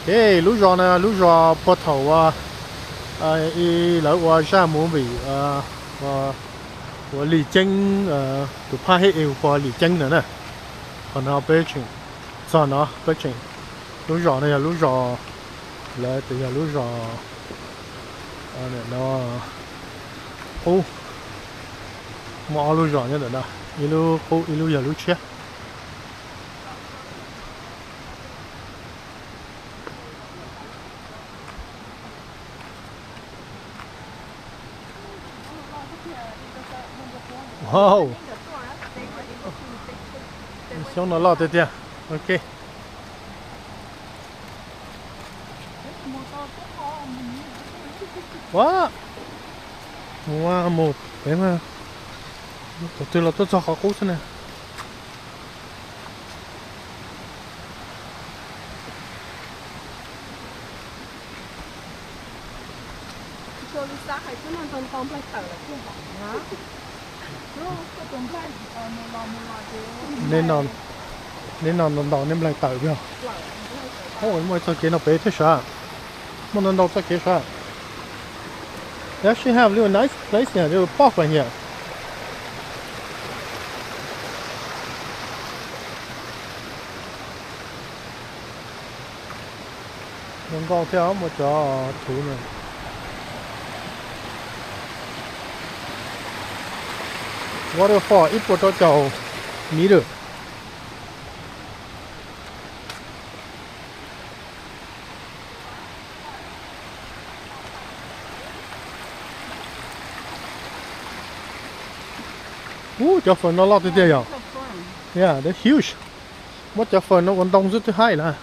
Ê, lũ giò nè, lũ giò bò thầu y lỡ qua ra muốn bị của lì chanh tụ pha hết yêu qua lì chanh nữa nè, còn nó bê chừng, sao nó bê chừng, lũ giò này là lũ giò, là từ giờ lũ giò, này nó, ô, mò lũ giò như thế nào, ilu ô ilu giờ lũ chết. Wow, xong nó lọt được ok. Wow, wow một cái mà, từ là tôi cho họ cố thế này. nên nó nên lại tự biết không? Ôi mới cho kiến nó bé thế sao? Mà nó đâu cho kiến sao? They actually have a little nice place here, a little park right here. Mình còn theo một chỗ thú này. Waterfall ít một chỗ chầu mí được. Cho phần nó lọt tới đây à? Yeah, they're huge. Mất cho phần nó còn đông rất thứ hai là.